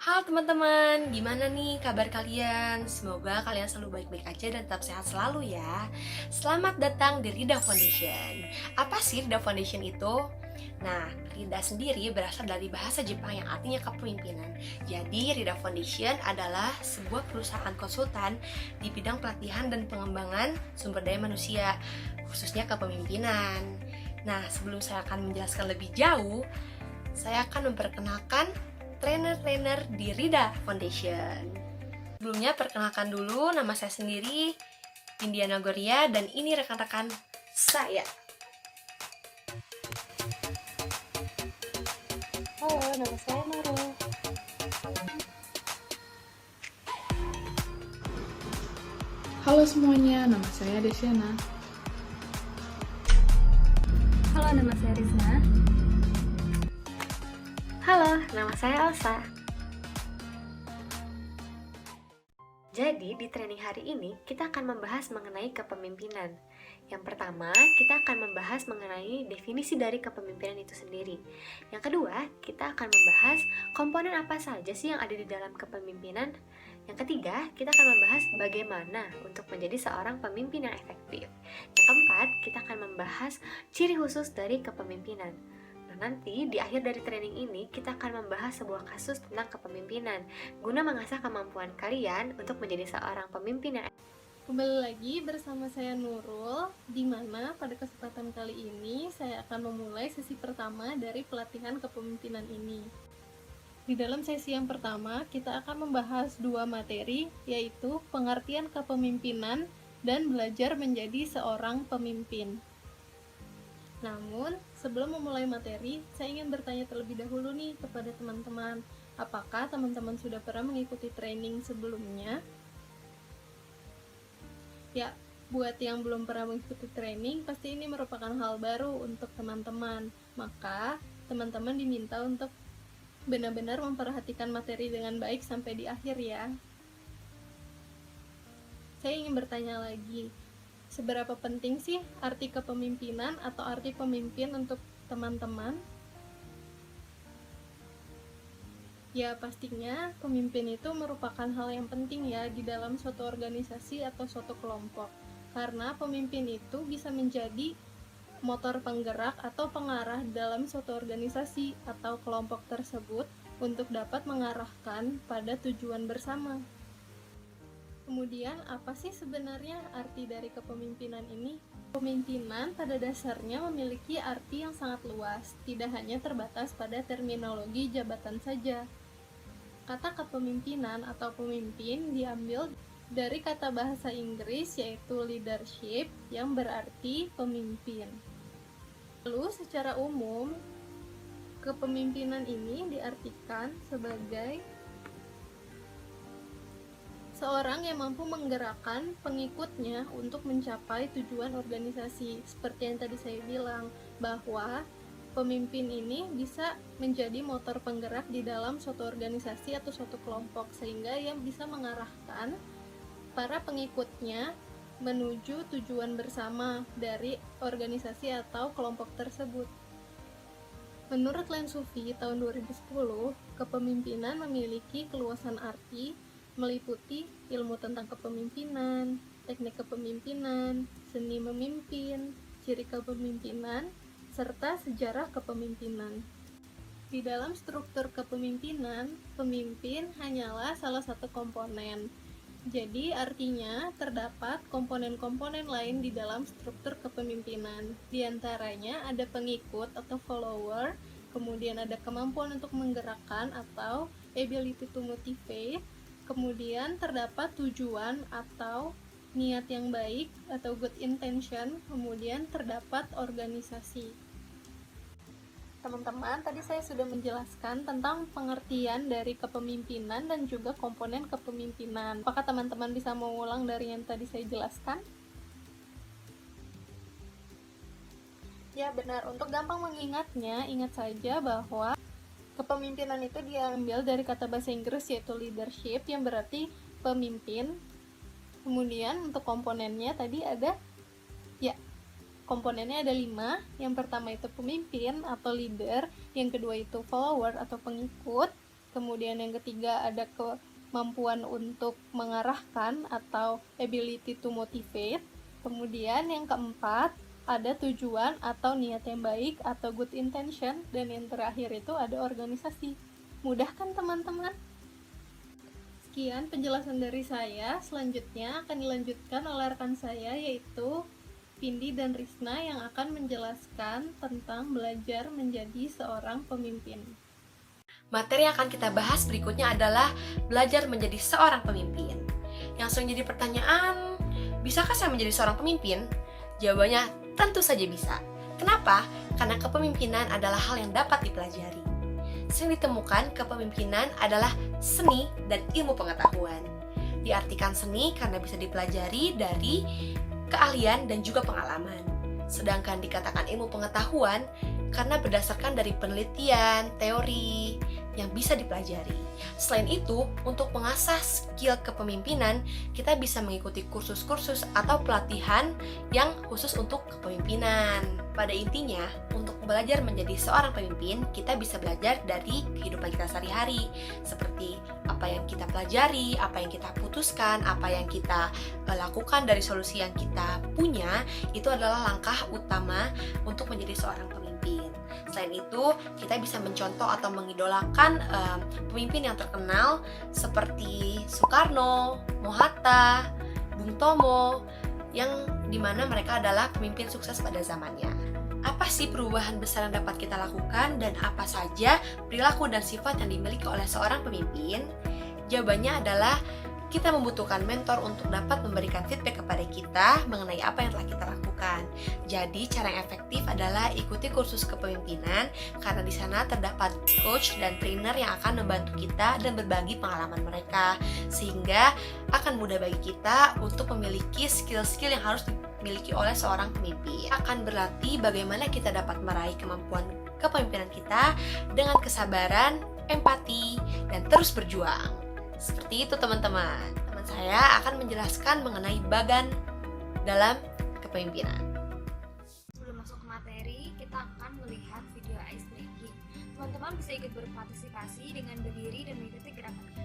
Halo teman-teman, gimana nih kabar kalian? Semoga kalian selalu baik-baik aja dan tetap sehat selalu ya. Selamat datang di Rida Foundation. Apa sih Rida Foundation itu? Nah, Rida sendiri berasal dari bahasa Jepang yang artinya kepemimpinan. Jadi, Rida Foundation adalah sebuah perusahaan konsultan di bidang pelatihan dan pengembangan sumber daya manusia, khususnya kepemimpinan. Nah, sebelum saya akan menjelaskan lebih jauh, saya akan memperkenalkan trainer-trainer di Rida Foundation. Sebelumnya perkenalkan dulu, nama saya sendiri Indiana Goria dan ini rekan-rekan saya. Halo, nama saya Nurul. Halo semuanya, nama saya Desiana. Halo, nama saya Rizna. Halo, nama saya Elsa. Jadi, di training hari ini, kita akan membahas mengenai kepemimpinan. Yang pertama, kita akan membahas mengenai definisi dari kepemimpinan itu sendiri. Yang kedua, kita akan membahas komponen apa saja sih yang ada di dalam kepemimpinan. Yang ketiga, kita akan membahas bagaimana untuk menjadi seorang pemimpin yang efektif. Yang keempat, kita akan membahas ciri khusus dari kepemimpinan. Nanti di akhir dari training ini kita akan membahas sebuah kasus tentang kepemimpinan guna mengasah kemampuan kalian untuk menjadi seorang pemimpin yang Kembali lagi bersama saya Nurul, di mana pada kesempatan kali ini saya akan memulai sesi pertama dari pelatihan kepemimpinan ini. Di dalam sesi yang pertama, kita akan membahas dua materi, yaitu pengertian kepemimpinan dan belajar menjadi seorang pemimpin. Namun, sebelum memulai materi, saya ingin bertanya terlebih dahulu nih kepada teman-teman. Apakah teman-teman sudah pernah mengikuti training sebelumnya? Ya, buat yang belum pernah mengikuti training, pasti ini merupakan hal baru untuk teman-teman. Maka, teman-teman diminta untuk benar-benar memperhatikan materi dengan baik sampai di akhir ya. Saya ingin bertanya lagi, seberapa penting sih arti kepemimpinan atau arti pemimpin untuk teman-teman? Ya, pastinya pemimpin itu merupakan hal yang penting ya di dalam suatu organisasi atau suatu kelompok. Karena pemimpin itu bisa menjadi motor penggerak atau pengarah dalam suatu organisasi atau kelompok tersebut untuk dapat mengarahkan pada tujuan bersama. Kemudian, apa sih sebenarnya arti dari kepemimpinan ini? Kepemimpinan pada dasarnya memiliki arti yang sangat luas, tidak hanya terbatas pada terminologi jabatan saja. Kata kepemimpinan atau pemimpin diambil dari kata bahasa Inggris yaitu leadership yang berarti pemimpin. Lalu, secara umum, kepemimpinan ini diartikan sebagai seorang yang mampu menggerakkan pengikutnya untuk mencapai tujuan organisasi. Seperti yang tadi saya bilang, bahwa pemimpin ini bisa menjadi motor penggerak di dalam suatu organisasi atau suatu kelompok, sehingga ia bisa mengarahkan para pengikutnya menuju tujuan bersama dari organisasi atau kelompok tersebut. Menurut Len Sufi tahun 2010, kepemimpinan memiliki keluasan arti meliputi ilmu tentang kepemimpinan, teknik kepemimpinan, seni memimpin, ciri kepemimpinan, serta sejarah kepemimpinan. Di dalam struktur kepemimpinan, pemimpin hanyalah salah satu komponen. Jadi artinya terdapat komponen-komponen lain di dalam struktur kepemimpinan. Di antaranya ada pengikut atau follower, kemudian ada kemampuan untuk menggerakkan atau ability to motivate, kemudian terdapat tujuan atau niat yang baik atau good intention, kemudian terdapat organisasi. Teman-teman, tadi saya sudah menjelaskan tentang pengertian dari kepemimpinan dan juga komponen kepemimpinan. Apakah teman-teman bisa mengulang dari yang tadi saya jelaskan? Ya, benar. Untuk gampang mengingatnya, ingat saja bahwa kepemimpinan itu diambil dari kata bahasa Inggris yaitu leadership yang berarti pemimpin. Kemudian untuk komponennya tadi ada, ya, komponennya ada 5. Yang pertama itu pemimpin atau leader, yang kedua itu follower atau pengikut, Kemudian yang ketiga ada kemampuan untuk mengarahkan atau ability to motivate. Kemudian yang keempat ada tujuan atau niat yang baik atau good intention. Dan yang terakhir itu ada organisasi. Mudah kan teman-teman? Sekian penjelasan dari saya. Selanjutnya akan dilanjutkan oleh rekan saya, yaitu Vindi dan Risna, yang akan menjelaskan tentang belajar menjadi seorang pemimpin. Materi yang akan kita bahas berikutnya adalah belajar menjadi seorang pemimpin. Yang sering jadi pertanyaan, bisakah saya menjadi seorang pemimpin? Jawabannya tentu saja bisa. Kenapa? Karena kepemimpinan adalah hal yang dapat dipelajari. Sering ditemukan kepemimpinan adalah seni dan ilmu pengetahuan. Diartikan seni karena bisa dipelajari dari keahlian dan juga pengalaman. Sedangkan dikatakan ilmu pengetahuan karena berdasarkan dari penelitian, teori yang bisa dipelajari. Selain itu, untuk mengasah skill kepemimpinan, kita bisa mengikuti kursus-kursus atau pelatihan yang khusus untuk kepemimpinan. Pada intinya, untuk belajar menjadi seorang pemimpin, kita bisa belajar dari kehidupan kita sehari-hari, seperti apa yang kita pelajari, apa yang kita putuskan, apa yang kita lakukan dari solusi yang kita punya, itu adalah langkah utama untuk menjadi seorang pemimpin. Selain itu, kita bisa mencontoh atau mengidolakan pemimpin yang terkenal seperti Soekarno, Mohatta, Bung Tomo, yang dimana mereka adalah pemimpin sukses pada zamannya. Apa sih perubahan besar yang dapat kita lakukan dan apa saja perilaku dan sifat yang dimiliki oleh seorang pemimpin? Jawabannya adalah kita membutuhkan mentor untuk dapat memberikan feedback kepada kita mengenai apa yang telah kita lakukan. Jadi, cara yang efektif adalah ikuti kursus kepemimpinan karena di sana terdapat coach dan trainer yang akan membantu kita dan berbagi pengalaman mereka, sehingga akan mudah bagi kita untuk memiliki skill-skill yang harus dimiliki oleh seorang pemimpin. Akan berlatih bagaimana kita dapat meraih kemampuan kepemimpinan kita dengan kesabaran, empati, dan terus berjuang. Seperti itu teman-teman. Teman saya akan menjelaskan mengenai bagan dalam kepemimpinan. Sebelum masuk ke materi, kita akan melihat video ice breaking. Teman-teman bisa ikut berpartisipasi dengan berdiri dan mengikuti gerakannya.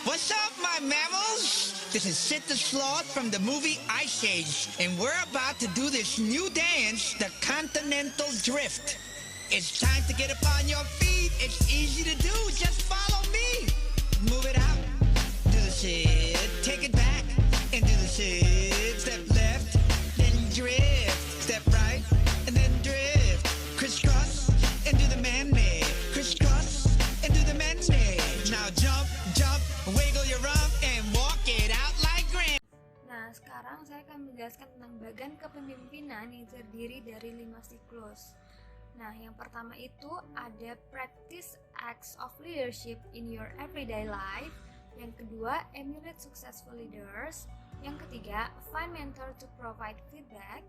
What's up, my mammals? This is Sid the Sloth from the movie Ice Age, and we're about to do this new dance, the Continental Drift. It's time to get up on your feet. It's easy to do. Just follow me. Move it out. Do the Sid. Take it back. And do the Sid. Step left. Then drift. Step right. And then drift. Crisscross. And do the man-made. Crisscross. And do the man-made. Now jump, jump. Wiggle your rump. And walk it out like grand. Nah, sekarang saya akan menjelaskan tentang bagan kepemimpinan yang terdiri dari 5 siklus. Nah, yang pertama itu ada practice acts of leadership in your everyday life. Yang kedua, emulate successful leaders. Yang ketiga, find mentor to provide feedback.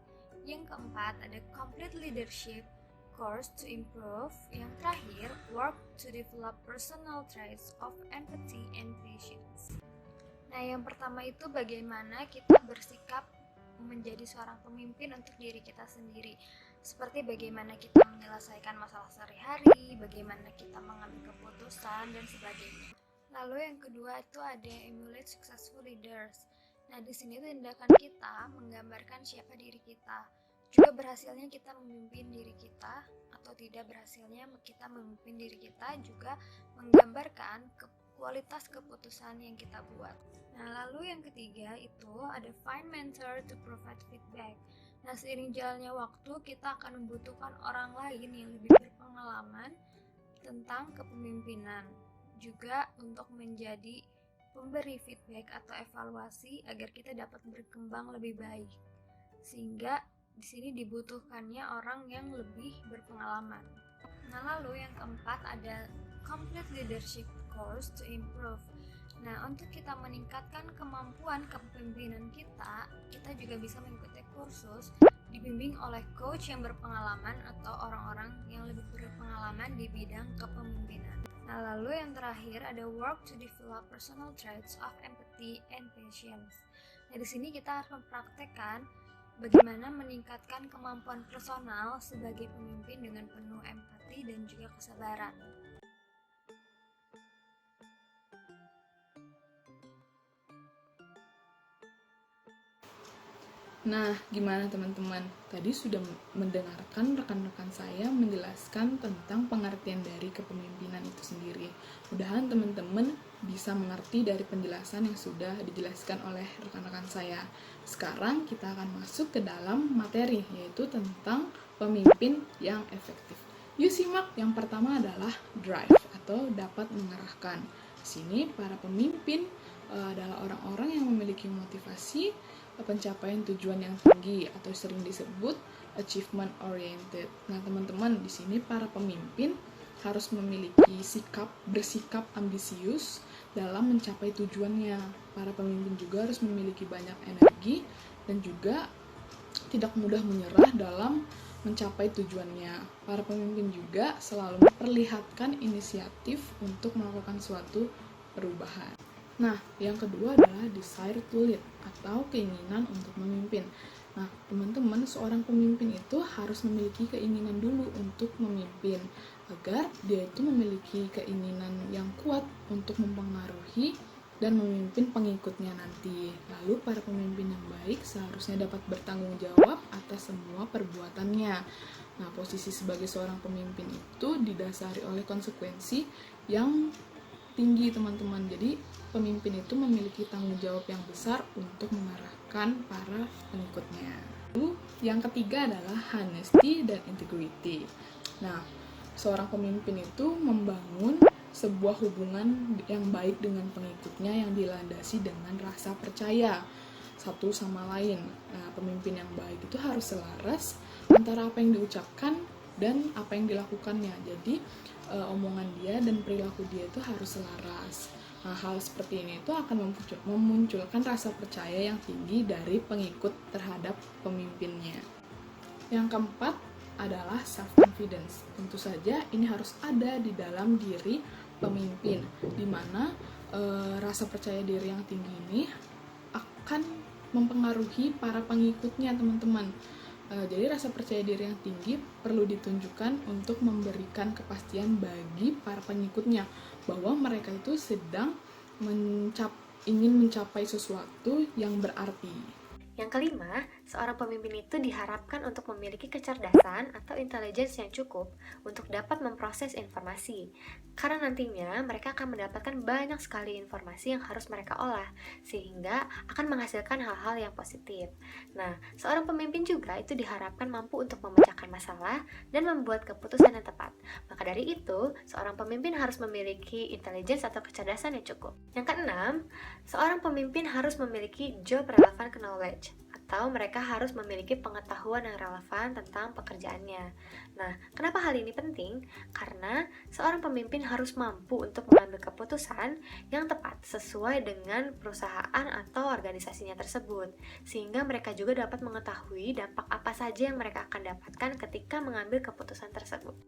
Yang keempat, ada complete leadership course to improve. Yang terakhir, work to develop personal traits of empathy and patience. Nah, yang pertama itu bagaimana kita bersikap menjadi seorang pemimpin untuk diri kita sendiri. Seperti bagaimana kita menyelesaikan masalah sehari-hari, bagaimana kita mengambil keputusan, dan sebagainya. Lalu yang kedua itu ada emulate successful leaders. Nah, di sini tindakan kita menggambarkan siapa diri kita. Juga berhasilnya kita memimpin diri kita atau tidak berhasilnya kita memimpin diri kita juga menggambarkan kualitas keputusan yang kita buat. Nah, lalu yang ketiga itu ada find mentor to provide feedback. Nah, seiring jalannya waktu, kita akan membutuhkan orang lain yang lebih berpengalaman tentang kepemimpinan, juga untuk menjadi pemberi feedback atau evaluasi agar kita dapat berkembang lebih baik. Sehingga di sini dibutuhkannya orang yang lebih berpengalaman. Nah, lalu yang keempat ada complete leadership course to improve. Nah, untuk kita meningkatkan kemampuan kepemimpinan kita juga bisa mengikuti kursus dibimbing oleh coach yang berpengalaman atau orang-orang yang lebih berpengalaman di bidang kepemimpinan. Nah, lalu yang terakhir ada work to develop personal traits of empathy and patience. Nah, di sini kita harus mempraktekkan bagaimana meningkatkan kemampuan personal sebagai pemimpin dengan penuh empati dan juga kesabaran. Nah, gimana teman-teman? Tadi sudah mendengarkan rekan-rekan saya menjelaskan tentang pengertian dari kepemimpinan itu sendiri. Mudahan teman-teman bisa mengerti dari penjelasan yang sudah dijelaskan oleh rekan-rekan saya. Sekarang kita akan masuk ke dalam materi, yaitu tentang pemimpin yang efektif. Yuk simak, yang pertama adalah drive atau dapat mengarahkan. Di sini para pemimpin adalah orang-orang yang memiliki motivasi, pencapaian tujuan yang tinggi atau sering disebut achievement oriented. Nah, teman-teman, di sini para pemimpin harus memiliki bersikap ambisius dalam mencapai tujuannya. Para pemimpin juga harus memiliki banyak energi dan juga tidak mudah menyerah dalam mencapai tujuannya. Para pemimpin juga selalu memperlihatkan inisiatif untuk melakukan suatu perubahan. Nah, yang kedua adalah desire to lead atau keinginan untuk memimpin. Nah, teman-teman, seorang pemimpin itu harus memiliki keinginan dulu untuk memimpin agar dia itu memiliki keinginan yang kuat untuk mempengaruhi dan memimpin pengikutnya nanti. Lalu para pemimpin yang baik seharusnya dapat bertanggung jawab atas semua perbuatannya. Nah, posisi sebagai seorang pemimpin itu didasari oleh konsekuensi yang tinggi, teman-teman. Jadi pemimpin itu memiliki tanggung jawab yang besar untuk mengarahkan para pengikutnya. Lalu yang ketiga adalah honesty dan integrity. Nah, seorang pemimpin itu membangun sebuah hubungan yang baik dengan pengikutnya yang dilandasi dengan rasa percaya satu sama lain. Nah, pemimpin yang baik itu harus selaras antara apa yang diucapkan dan apa yang dilakukannya. Jadi omongan dia dan perilaku dia itu harus selaras. Nah, hal seperti ini itu akan memunculkan rasa percaya yang tinggi dari pengikut terhadap pemimpinnya. Yang keempat adalah self-confidence. Tentu saja ini harus ada di dalam diri pemimpin, di mana rasa percaya diri yang tinggi ini akan mempengaruhi para pengikutnya, teman-teman. Jadi rasa percaya diri yang tinggi perlu ditunjukkan untuk memberikan kepastian bagi para pengikutnya bahwa mereka itu sedang ingin mencapai sesuatu yang berarti. Yang kelima, seorang pemimpin itu diharapkan untuk memiliki kecerdasan atau intelijensi yang cukup untuk dapat memproses informasi. Karena nantinya mereka akan mendapatkan banyak sekali informasi yang harus mereka olah, sehingga akan menghasilkan hal-hal yang positif. Nah, seorang pemimpin juga itu diharapkan mampu untuk memecahkan masalah dan membuat keputusan yang tepat. Maka dari itu, seorang pemimpin harus memiliki intelijensi atau kecerdasan yang cukup. Yang keenam, seorang pemimpin harus memiliki job relevant knowledge, atau mereka harus memiliki pengetahuan yang relevan tentang pekerjaannya. Nah, kenapa hal ini penting? Karena seorang pemimpin harus mampu untuk mengambil keputusan yang tepat sesuai dengan perusahaan atau organisasinya tersebut, sehingga mereka juga dapat mengetahui dampak apa saja yang mereka akan dapatkan ketika mengambil keputusan tersebut.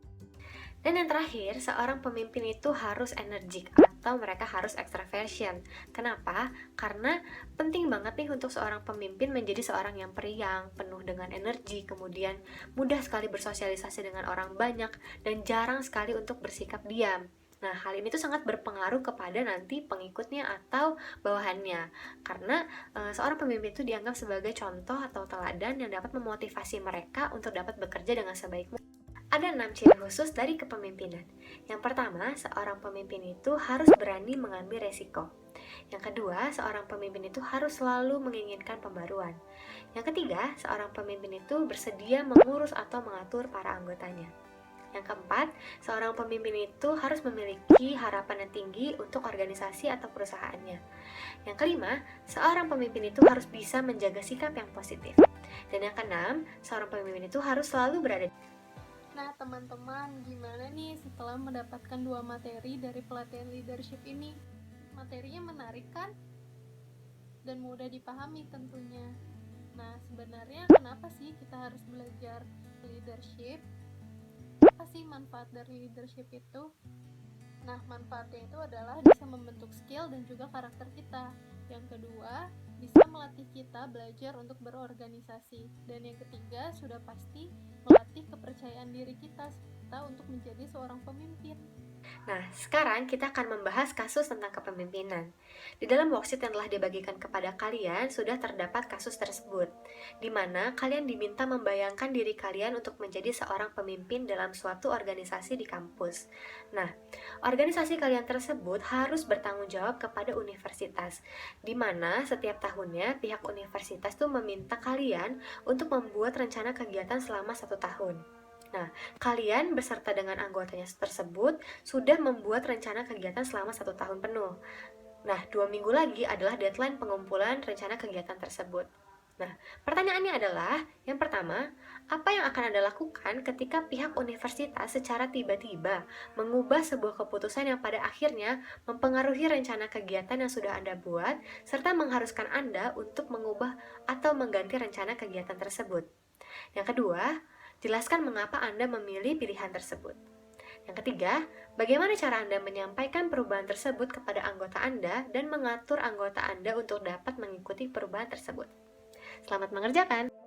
Dan yang terakhir, seorang pemimpin itu harus energik atau mereka harus extraversion. Kenapa? Karena penting banget nih untuk seorang pemimpin menjadi seorang yang periang, penuh dengan energi, kemudian mudah sekali bersosialisasi dengan orang banyak, dan jarang sekali untuk bersikap diam. Nah, hal ini tuh sangat berpengaruh kepada nanti pengikutnya atau bawahannya. Karena seorang pemimpin itu dianggap sebagai contoh atau teladan yang dapat memotivasi mereka untuk dapat bekerja dengan sebaik mungkin. Ada 6 ciri khusus dari kepemimpinan. Yang pertama, seorang pemimpin itu harus berani mengambil resiko. Yang kedua, seorang pemimpin itu harus selalu menginginkan pembaruan. Yang ketiga, seorang pemimpin itu bersedia mengurus atau mengatur para anggotanya. Yang keempat, seorang pemimpin itu harus memiliki harapan yang tinggi untuk organisasi atau perusahaannya. Yang kelima, seorang pemimpin itu harus bisa menjaga sikap yang positif. Dan yang keenam, seorang pemimpin itu harus selalu berada. Nah, teman-teman, gimana nih setelah mendapatkan 2 materi dari pelatihan leadership ini? Materinya menarik kan? Dan mudah dipahami tentunya. Nah, sebenarnya kenapa sih kita harus belajar leadership? Apa sih manfaat dari leadership itu? Nah, manfaatnya itu adalah bisa membentuk skill dan juga karakter kita. Yang kedua, bisa melatih kita belajar untuk berorganisasi. Dan yang ketiga, sudah pasti melatih kepercayaan diri kita untuk menjadi seorang pemimpin. Nah, sekarang kita akan membahas kasus tentang kepemimpinan. Di dalam worksheet yang telah dibagikan kepada kalian, sudah terdapat kasus tersebut, di mana kalian diminta membayangkan diri kalian untuk menjadi seorang pemimpin dalam suatu organisasi di kampus. Nah, organisasi kalian tersebut harus bertanggung jawab kepada universitas, di mana setiap tahunnya pihak universitas tuh meminta kalian untuk membuat rencana kegiatan selama 1 tahun. Nah, kalian beserta dengan anggotanya tersebut sudah membuat rencana kegiatan selama 1 tahun penuh. Nah, 2 minggu lagi adalah deadline pengumpulan rencana kegiatan tersebut. Nah, pertanyaannya adalah, yang pertama, apa yang akan Anda lakukan ketika pihak universitas secara tiba-tiba mengubah sebuah keputusan yang pada akhirnya mempengaruhi rencana kegiatan yang sudah Anda buat, serta mengharuskan Anda untuk mengubah atau mengganti rencana kegiatan tersebut? Yang kedua, jelaskan mengapa Anda memilih pilihan tersebut. Yang ketiga, bagaimana cara Anda menyampaikan perubahan tersebut kepada anggota Anda dan mengatur anggota Anda untuk dapat mengikuti perubahan tersebut. Selamat mengerjakan!